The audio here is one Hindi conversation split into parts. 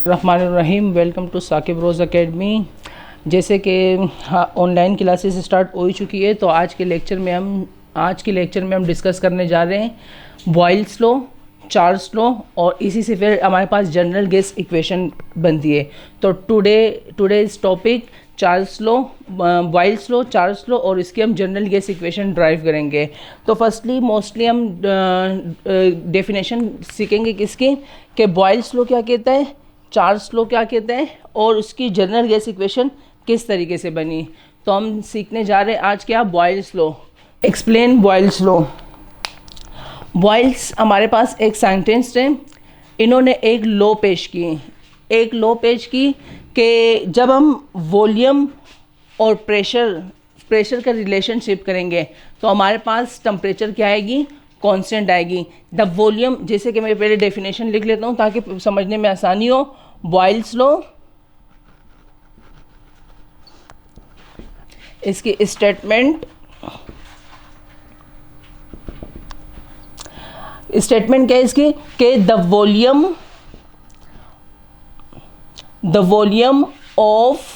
रहमानुर्रहीम। Welcome to Saqib rose academy. जैसे कि ऑनलाइन क्लासेस स्टार्ट हो ही चुकी है, तो आज के लेक्चर में हम डिस्कस करने जा रहे हैं बॉयल्स लॉ, चार्ल्स लॉ, और इसी से फिर हमारे पास जनरल गैस इक्वेशन बनती है। तो today's topic Charles law, Boyle's law, Charles law, और इसकी हम जनरल गैस इक्वेशन ड्राइव करेंगे। तो फर्स्टली मोस्टली हम डेफिनेशन सीखेंगे किसकी, कि बॉयल्स लॉ क्या कहता है, चार्ल्स लॉ क्या कहते हैं, और उसकी जनरल गैस इक्वेशन किस तरीके से बनी। तो हम सीखने जा रहे हैं आज क्या, Boyle's law. Explain Boyle's law. Boyle's हमारे पास एक साइंटिस्ट हैं, इन्होंने एक लॉ पेश की कि जब हम वॉल्यूम और प्रेशर का रिलेशनशिप करेंगे तो हमारे पास टेम्परेचर क्या आएगी, कांस्टेंट आएगी। द वॉल्यूम, जैसे कि मैं पहले डेफिनेशन लिख लेता हूँ ताकि समझने में आसानी हो। बॉयल्स लॉ, इसकी स्टेटमेंट क्या है इसकी, कि the volume of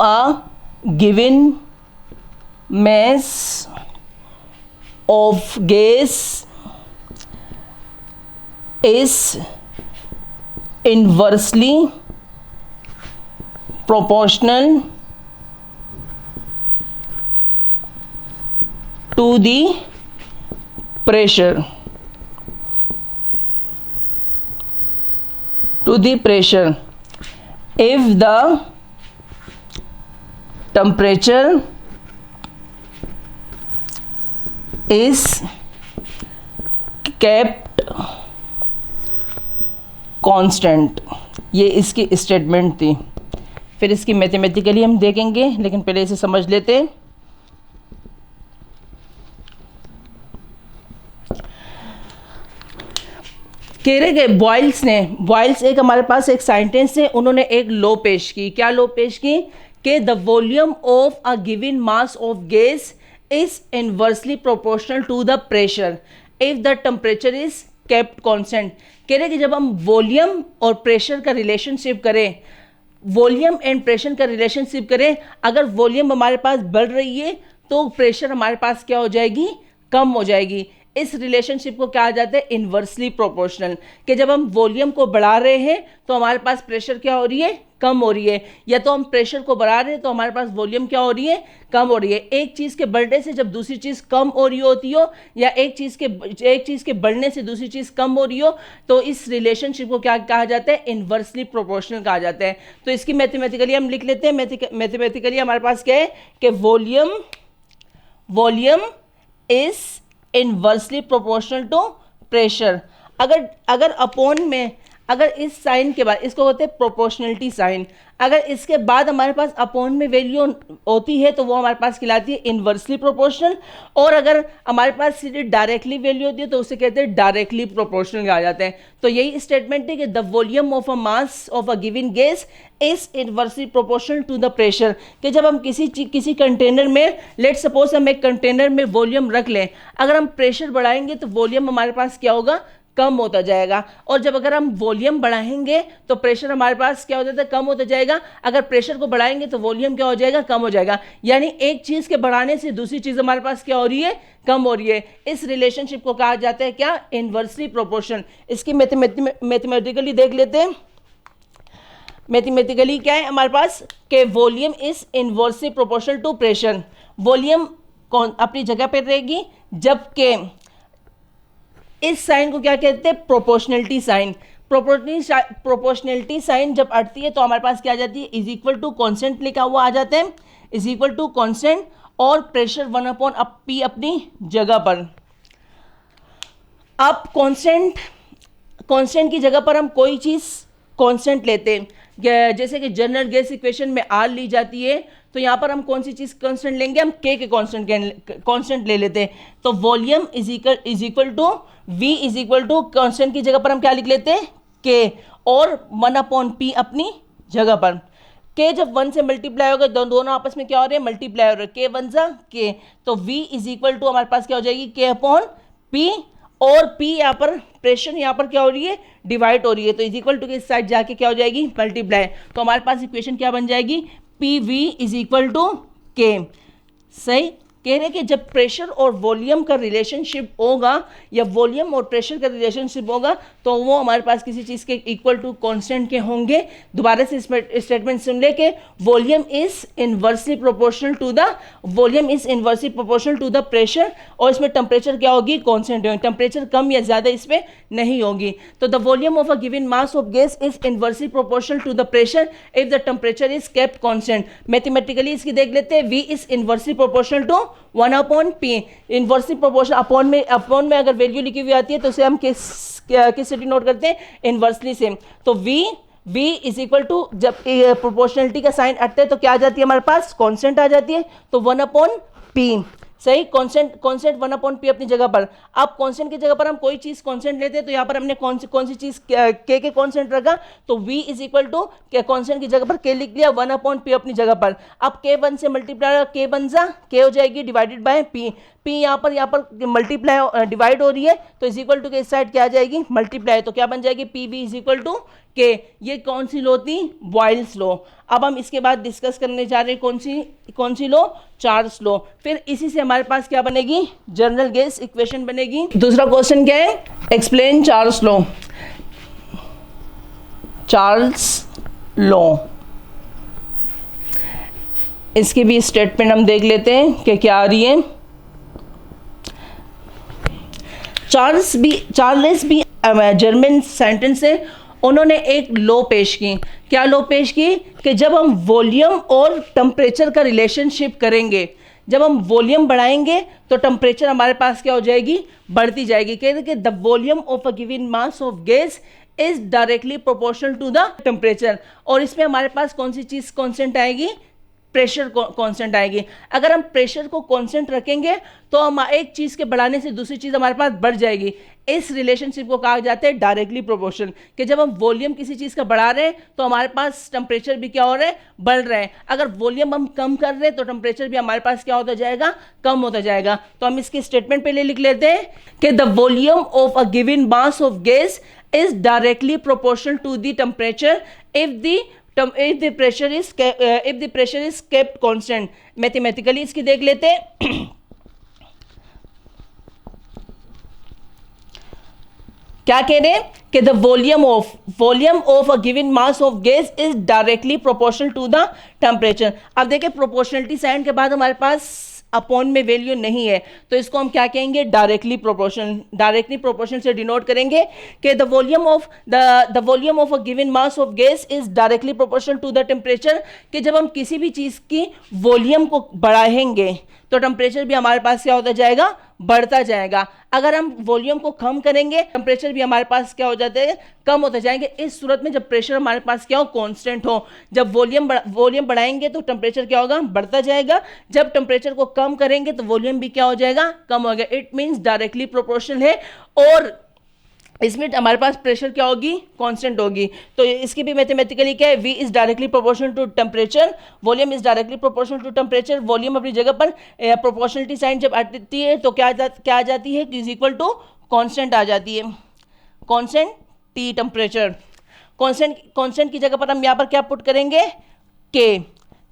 a given mass of gas is inversely proportional to the pressure. If the temperature is kept constant, ये इसकी स्टेटमेंट थी। फिर इसकी मैथमेटिकली हम देखेंगे, लेकिन पहले इसे समझ लेते हैं। कह रहे कि बॉयल्स एक हमारे पास एक साइंटिस्ट है, उन्होंने एक लॉ पेश की। क्या लॉ पेश की, कि the volume of a given mass of gas is inversely proportional to the pressure if the temperature is kept constant। कह रहे कि जब हम वॉल्यूम और प्रेशर का रिलेशनशिप करें, अगर वॉल्यूम हमारे पास बढ़ रही है तो प्रेशर हमारे पास क्या हो जाएगी, कम हो जाएगी। इस रिलेशनशिप को क्या जाता है, इन्वर्सली प्रोपोर्शनल, कि जब हम वॉल्यूम को बढ़ा रहे हैं तो हमारे पास प्रेशर क्या हो रही है, कम हो रही है, या तो हम प्रेशर को बढ़ा रहे हैं तो हमारे पास वॉल्यूम क्या हो रही है, कम हो रही है। एक चीज़ के बढ़ने से जब दूसरी चीज़ कम हो रही होती हो, या एक चीज़ के बढ़ने से दूसरी चीज़ कम हो रही हो, तो इस रिलेशनशिप को क्या कहा जाता है, इन्वर्सली प्रोपोर्शनल कहा जाता है। तो इसकी मैथमेटिकली हम लिख लेते हैं। मैथमेटिकली हमारे पास क्या है, कि volume is inversely proportional to pressure. अगर अपॉन में, अगर इस साइन के बाद, इसको कहते हैं प्रोपोर्शनलिटी साइन, अगर इसके बाद हमारे पास अपॉन में वैल्यू होती है तो वो हमारे पास कहलाती है इन्वर्सली प्रोपोर्शनल, और अगर हमारे पास सीधे डायरेक्टली वैल्यू होती है तो उसे कहते हैं डायरेक्टली प्रोपोर्शनल कहा जाता है। तो यही स्टेटमेंट है कि the volume of a mass of a given gas is inversely proportional to the pressure. कि जब हम किसी कंटेनर में, लेट सपोज हम एक कंटेनर में वॉल्यूम रख लें, अगर हम प्रेशर बढ़ाएंगे तो वॉल्यूम हमारे पास क्या होगा, कम होता जाएगा, और जब अगर हम वॉल्यूम बढ़ाएंगे तो प्रेशर हमारे पास क्या हो जाता है, कम होता जाएगा। अगर प्रेशर को बढ़ाएंगे तो वॉल्यूम क्या हो जाएगा, कम हो जाएगा। यानी एक चीज़ के बढ़ाने से दूसरी चीज़ हमारे पास क्या हो रही है, कम हो रही है। इस रिलेशनशिप को कहा जाता है क्या, इन्वर्सली प्रोपोर्शनल। इसकी मैथमेटिकली देख लेते हैं। मैथमेटिकली क्या है हमारे पास, कि volume is inversely proportional to pressure. Volume अपनी जगह पर रहेगी, जबकि इस साइन को क्या कहते हैं, प्रोपोर्शनलिटी साइन। प्रोपोर्शनलिटी साइन जब अटती है तो हमारे पास क्या आ जाती है, इज इक्वल टू कॉन्स्टेंट लिखा हुआ आ जाता है, इज इक्वल टू कॉन्स्टेंट, और प्रेशर 1/P अपनी जगह पर। अब कांस्टेंट की जगह पर हम कोई चीज़ कांस्टेंट लेते हैं, जैसे कि जनरल गैस इक्वेशन में R ली जाती है, तो यहाँ पर हम कौन सी चीज़ कांस्टेंट लेंगे, हम K के कांस्टेंट ले लेते हैं। तो volume is equal to V is equal to constant की जगह पर हम क्या लिख लेते हैं, K, और 1/P अपनी जगह पर। K जब 1 से मल्टीप्लाई होगा, दोनों आपस में क्या हो रहे हैं, मल्टीप्लाई हो रहे हैं, K 1 जा K, तो V इज इक्वल टू हमारे पास क्या हो जाएगी, K/P, और P यहाँ पर प्रेशर यहाँ पर क्या हो रही है, डिवाइड हो रही है, तो इज इक्वल टू के इस साइड जाके क्या हो जाएगी, मल्टीप्लाई। तो हमारे पास इक्वेशन क्या बन जाएगी, PV is equal to K। सही कह रहे हैं कि जब प्रेशर और वॉल्यूम का रिलेशनशिप होगा या वॉल्यूम और प्रेशर का रिलेशनशिप होगा तो वो हमारे पास किसी चीज़ के इक्वल टू कांस्टेंट के होंगे। दोबारा से स्टेटमेंट सुन ले कि volume is inversely proportional to the pressure, और इसमें टेम्परेचर क्या होगी, कांस्टेंट होगी, टेम्परेचर कम या ज़्यादा इसमें नहीं होगी। तो the volume of a given mass of gas is inversely proportional to the pressure if the temperature is kept constant. Mathematically इसकी देख लेते हैं, V is inversely proportional to 1/P। Inversely proportional upon में अगर वैल्यू लिखी हुई आती है तो उसे हम किस से डिनोट करते हैं, इनवर्सली से। तो V इज इक्वल टू, जब प्रोपोर्शनलिटी का साइन हटते हैं तो क्या आ जाती है हमारे पास, कांस्टेंट आ जाती है, तो 1/P। सही, कांस्टेंट 1/P अपनी जगह पर। अब कांस्टेंट की जगह पर हम कोई चीज कांस्टेंट लेते हैं तो यहाँ पर हमने कौन सी चीज K के कांस्टेंट रखा, तो V is equal to constant की जगह पर K लिख लिया, 1/P अपनी जगह पर। अब K 1 से मल्टीप्लाई, K बन जा K हो जाएगी डिवाइडेड बाय P। P यहाँ पर मल्टीप्लाई डिवाइड हो रही है तो इज इक्वल टू के इस साइड क्या आ जाएगी, मल्टीप्लाई, तो क्या बन जाएगी, PV is equal to K। ये कौन सी लो थी, बॉयल्स लो। अब हम इसके बाद डिस्कस करने जा रहे हैं कौन सी लो, चार्ल्स लो। फिर इसी से हमारे पास क्या बनेगी, जनरल गैस इक्वेशन बनेगी। दूसरा क्वेश्चन क्या है, explain Charles law. Charles law, इसकी भी स्टेटमेंट हम देख लेते हैं कि क्या आ रही है। चार्ल्स बी जर्मन साइंटिस्ट है, उन्होंने एक लॉ पेश की। क्या लॉ पेश की कि जब हम वॉल्यूम और टेम्परेचर का रिलेशनशिप करेंगे, जब हम वॉल्यूम बढ़ाएंगे तो टेम्परेचर हमारे पास क्या हो जाएगी, बढ़ती जाएगी। कहते हैं कि the volume of a given mass of gas is directly proportional to the temperature. और इसमें हमारे पास कौन सी चीज़ कांस्टेंट आएगी, प्रेशर कांस्टेंट आएगी। अगर हम प्रेशर को कांस्टेंट रखेंगे तो हम एक चीज़ के बढ़ाने से दूसरी चीज़ हमारे पास बढ़ जाएगी। इस रिलेशनशिप को कहा जाता है डायरेक्टली प्रोपोर्शनल, कि जब हम वॉल्यूम किसी चीज़ का बढ़ा रहे हैं तो हमारे पास टेम्परेचर भी क्या हो रहा है, बढ़ रहा है। अगर वॉल्यूम हम कम कर रहे हैं तो टेम्परेचर भी हमारे पास क्या होता जाएगा, कम होता जाएगा। तो हम इसकी स्टेटमेंट पहले लिख लेते हैं कि the volume of a given mass of gas is directly proportional to the temperature if the pressure is kept constant। Mathematically इसकी देख लेते हैं। क्या कह रहे हैं कि the volume of a given mass of gas is directly proportional to the temperature. अब देखिए प्रोपोर्शनलिटी साइन के बाद हमारे पास अपॉन में वैल्यू नहीं है तो इसको हम क्या कहेंगे, डायरेक्टली प्रोपोर्शनल से डिनोट करेंगे कि the volume of a given mass of gas is directly proportional to the temperature. कि जब हम किसी भी चीज़ की वॉल्यूम को बढ़ाएंगे तो टेम्परेचर भी हमारे पास क्या होता जाएगा, बढ़ता जाएगा। अगर हम वॉल्यूम को कम करेंगे टेम्परेचर भी हमारे पास क्या हो जाते हैं, कम होते जाएंगे। इस सूरत में जब प्रेशर हमारे पास क्या हो, कांस्टेंट हो। जब वॉल्यूम बढ़ाएंगे तो टेम्परेचर क्या होगा, बढ़ता जाएगा। जब टेम्परेचर को कम करेंगे तो वॉल्यूम भी क्या हो जाएगा, कम हो गया। इट मीन्स डायरेक्टली प्रोपोर्शनल है और इसमें हमारे पास प्रेशर क्या होगी, कांस्टेंट होगी। तो इसकी भी मैथमेटिकली क्या है, V is directly proportional to temperature, volume is directly proportional to temperature. Volume अपनी जगह पर, प्रोपोर्शनलिटी साइन जब आती है तो क्या आ जाती है, इज इक्वल टू कांस्टेंट आ जाती है, कांस्टेंट T टेम्परेचर। कांस्टेंट की जगह पर हम यहाँ पर क्या पुट करेंगे, K।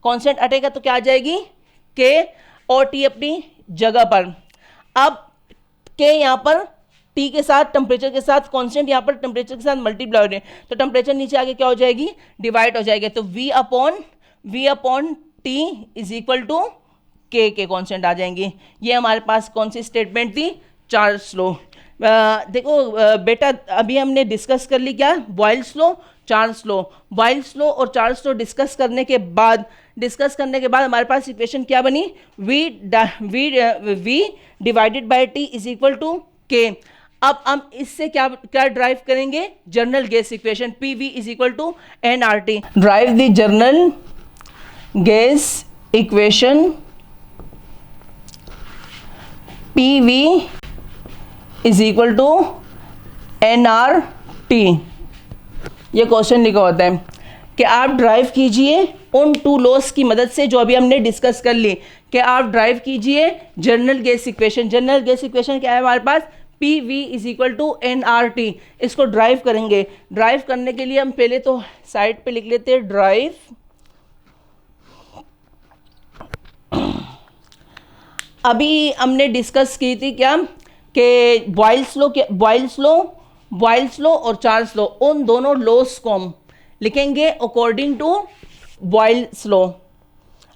कांस्टेंट हटेगा तो क्या आ जाएगी, K और T अपनी जगह पर। अब K यहाँ पर T के साथ टेम्परेचर के साथ कांस्टेंट यहाँ पर टेम्परेचर के साथ मल्टीप्लाई हो रहे हैं तो टेम्परेचर नीचे आके क्या हो जाएगी, डिवाइड हो जाएगी। तो V upon T is equal to K के कांस्टेंट आ जाएंगी। ये हमारे पास कौन सी स्टेटमेंट थी, चार्ल्स लॉ। देखो बेटा अभी हमने डिस्कस कर ली क्या, Boyle's law, Charles law. Boyle's law और चार्ल्स लॉ डिस्कस करने के बाद हमारे पास इक्वेशन क्या बनी, V divided by T is equal to K। अब हम इससे क्या ड्राइव करेंगे, general gas equation, PV is equal to nRT। Derive the general gas equation PV is equal to nRT। ये क्वेश्चन लिखा होता है कि आप ड्राइव कीजिए उन टू लॉस की मदद से जो अभी हमने डिस्कस कर ली, कि आप ड्राइव कीजिए general gas equation. General gas equation क्या है हमारे पास, P V is equal to n R T. इसको ड्राइव करेंगे। ड्राइव करने के लिए हम पहले तो साइड पे लिख लेते हैं ड्राइव। अभी हमने डिस्कस की थी क्या कि बॉयल्स लॉ और चार्ल्स लॉ, उन दोनों लॉस को हम लिखेंगे अकॉर्डिंग टू बॉयल्स लॉ।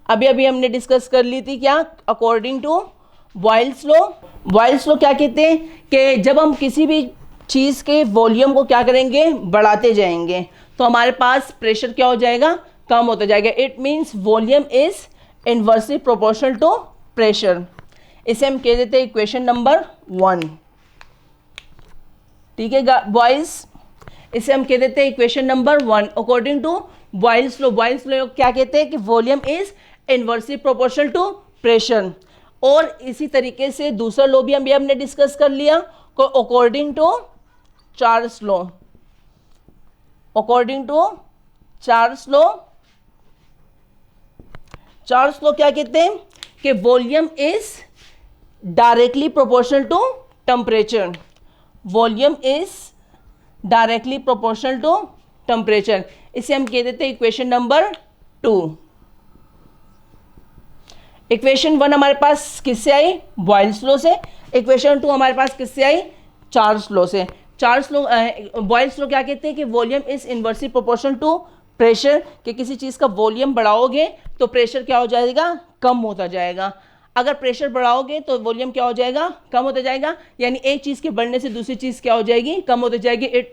अभी अभी हमने डिस्कस कर ली थी क्या, according to Boyle's law. Boyle's law क्या कहते हैं कि जब हम किसी भी चीज़ के वॉल्यूम को क्या करेंगे, बढ़ाते जाएंगे, तो हमारे पास प्रेशर क्या हो जाएगा, कम होता जाएगा। It means volume is inversely proportional to pressure. इसे हम कह देते हैं इक्वेशन नंबर 1। ठीक है बॉयज, इसे हम कह देते हैं equation number 1 according to Boyle's law. Boyle's law क्या कहते हैं कि volume is inversely proportional to pressure. और इसी तरीके से दूसरा लॉ भी हमने डिस्कस कर लिया, according to Charles law. According to Charles law, Charles law क्या कहते हैं कि volume is directly proportional to temperature. Volume is directly proportional to temperature. इसे हम कह देते हैं इक्वेशन नंबर 2। इक्वेशन 1 हमारे पास किससे आई, बॉयल्स लॉ से। इक्वेशन 2 हमारे पास किससे आई, चार्ल्स लॉ से। चार्ल्स लॉ, बॉयल्स लॉ क्या कहते हैं कि volume is inversely proportional to pressure, कि किसी चीज़ का वॉल्यूम बढ़ाओगे तो प्रेशर क्या हो जाएगा, कम होता जाएगा। अगर प्रेशर बढ़ाओगे तो वॉल्यूम क्या हो जाएगा, कम होता जाएगा। यानी एक चीज़ के बढ़ने से दूसरी चीज़ क्या हो जाएगी, कम होती जाएगी। It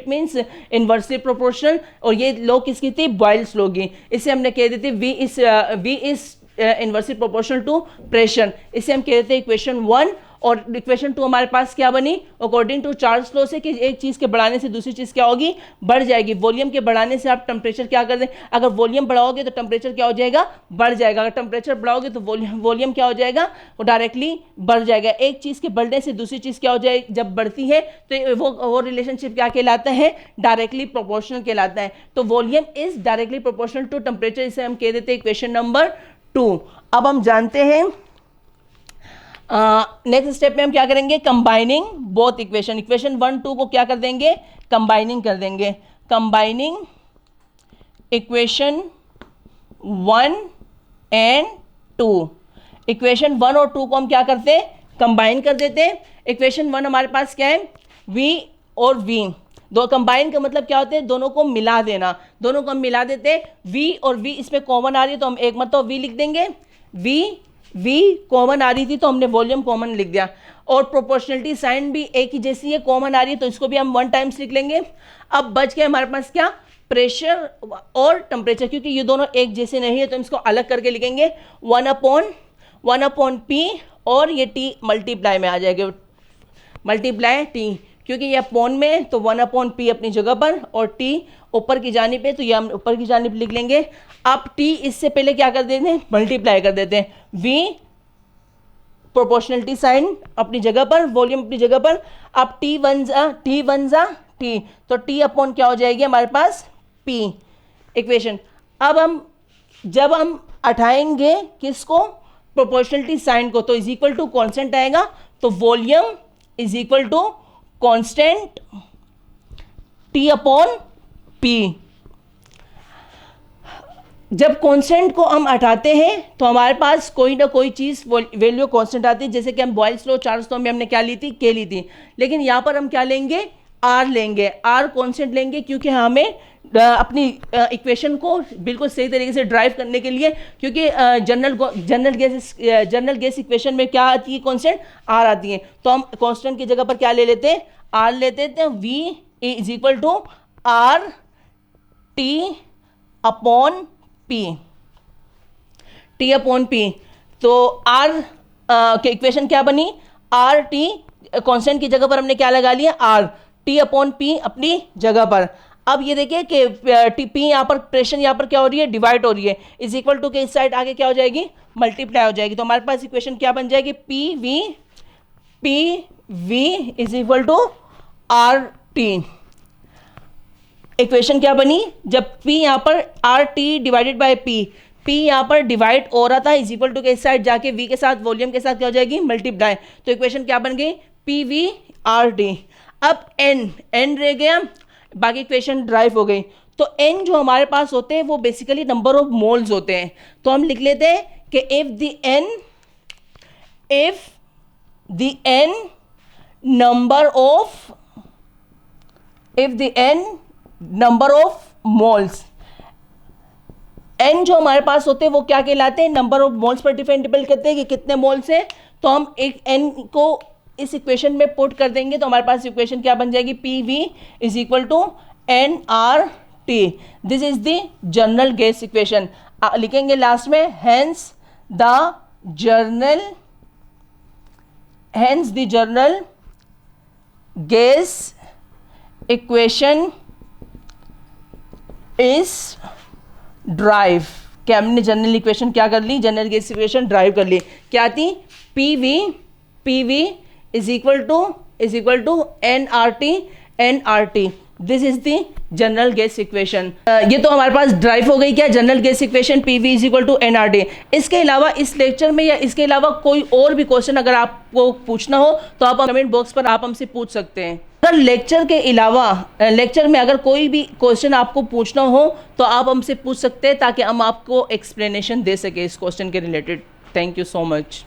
means inversely proportional. और ये लॉ किसकी थी, बॉयल्स लॉ की। इसे हमने कह देते V is inversely proportional to pressure. इसे हम कह देते हैं इक्वेशन 1। और इक्वेशन 2 हमारे पास क्या बनी, अकॉर्डिंग टू चार्ल्स लॉ से, कि एक चीज़ के बढ़ाने से दूसरी चीज़ क्या होगी, बढ़ जाएगी। वॉल्यूम के बढ़ाने से आप टेम्परेचर क्या कर दें, अगर वॉल्यूम बढ़ाओगे तो टेम्परेचर क्या हो जाएगा, बढ़ जाएगा। अगर टेम्परेचर बढ़ाओगे तो वॉल्यूम क्या हो जाएगा, वो डायरेक्टली बढ़ जाएगा। एक चीज़ के बढ़ने से दूसरी चीज़ क्या हो जाएगी, जब बढ़ती है तो वो रिलेशनशिप क्या कहलाता है, डायरेक्टली प्रोपोर्शनल कहलाता है। तो volume is directly proportional to temperature. इसे हम कह देते हैं इक्वेशन नंबर 2। अब हम जानते हैं नेक्स्ट स्टेप में हम क्या करेंगे, कंबाइनिंग बोथ इक्वेशन। इक्वेशन 1 2 को क्या कर देंगे, कंबाइनिंग कर देंगे। Combining equation 1 and 2। इक्वेशन 1 और 2 को हम क्या करते हैं, कंबाइन कर देते हैं। इक्वेशन 1 हमारे पास क्या है, v और v। दो कंबाइन का मतलब क्या होता है, दोनों को मिला देना। दोनों को हम मिला देते हैं, v और v इसमें कॉमन आ रही है तो हम एक मतलब v लिख देंगे। v कॉमन आ रही थी तो हमने वॉल्यूम कॉमन लिख दिया। और प्रोपोर्शनलिटी साइन भी एक ही जैसी है, कॉमन आ रही है तो इसको भी हम 1 टाइम्स लिख लेंगे। अब बच गया हमारे पास क्या, प्रेशर और टेम्परेचर। क्योंकि ये दोनों एक जैसे नहीं है तो इसको अलग करके लिखेंगे 1 P, और ये T मल्टीप्लाई में आ जाएगा, मल्टीप्लाई T। क्योंकि ये अपॉन में तो 1 P अपनी जगह पर, और T ऊपर की जानिब पे तो ये हम ऊपर की जानिब लिख लेंगे। अब T इससे पहले क्या कर देते हैं, मल्टीप्लाई कर देते हैं। V प्रोपोर्शनलिटी साइन अपनी जगह पर, वॉल्यूम अपनी जगह पर। अब T वन जा T, तो T अपॉन क्या हो जाएगी हमारे पास, P इक्वेशन। अब जब हम हटाएंगे किसको, प्रोपोर्शनलिटी साइन को, तो इज इक्वल टू कॉन्स्टेंट आएगा। तो volume is equal to constant T upon P। जब कांस्टेंट को हम हटाते हैं तो हमारे पास कोई ना कोई चीज़ वैल्यू कांस्टेंट आती है। जैसे कि हम बॉयल्स लॉ, चार्ल्स लॉ में हमने क्या ली थी, K ली थी। लेकिन यहाँ पर हम क्या लेंगे, R लेंगे। R कांस्टेंट लेंगे क्योंकि हमें अपनी इक्वेशन को बिल्कुल सही तरीके से ड्राइव करने के लिए, क्योंकि जनरल गैस इक्वेशन में क्या आती है, कांस्टेंट R आती है। तो हम कांस्टेंट की जगह पर क्या ले लेते हैं, R लेते हैं। V is equal to R T upon P, T upon P। तो R के इक्वेशन क्या बनी, R T कांस्टेंट की जगह पर हमने क्या लगा लिया, R T अपॉन P अपनी जगह पर। अब ये देखिए कि P यहाँ पर प्रेशर यहाँ पर क्या हो रही है, डिवाइड हो रही है। इज इक्वल टू के इस साइड आगे क्या हो जाएगी, मल्टीप्लाई हो जाएगी। तो हमारे पास इक्वेशन क्या बन जाएगी, P V is equal to R T। Equation क्या बनी, जब P यहाँ पर R T divided by P यहाँ पर डिवाइड हो रहा था, इज इक्वल टू के इस साइड जाके V के साथ वॉल्यूम के साथ क्या हो जाएगी, मल्टीप्लाई। तो इक्वेशन क्या बन गई, PV/RT। अब n रह गया, बाकी इक्वेशन ड्राइव हो गई। तो n जो हमारे पास होते हैं वो बेसिकली नंबर ऑफ मोल्स होते हैं। तो हम लिख लेते हैं कि if the n number of moles, n जो हमारे पास होते हैं वो क्या कहलाते हैं, number of moles per depend करते हैं कि कितने मोल्स हैं। तो हम एक n को इस इक्वेशन में पुट कर देंगे तो हमारे पास इक्वेशन क्या बन जाएगी, PV is equal to nRT। This is the general gas equation. लिखेंगे लास्ट में hence the general gas equation is derive. क्या हमने जनरल इक्वेशन क्या कर ली, जनरल गैस इक्वेशन ड्राइव कर ली। क्या थी, PV is equal to nRT। This is the general gas equation. ये तो हमारे पास ड्राइव हो गई क्या, general gas equation PV is equal to nRT। इसके अलावा इस लेक्चर में या इसके अलावा कोई और भी क्वेश्चन अगर आपको पूछना हो तो आप कमेंट बॉक्स पर आप हमसे पूछ सकते हैं। अगर लेक्चर के अलावा लेक्चर में अगर कोई भी क्वेश्चन आपको पूछना हो तो आप हमसे पूछ सकते हैं ताकि हम आपको एक्सप्लेनेशन दे सके इस क्वेश्चन के related. Thank you so much.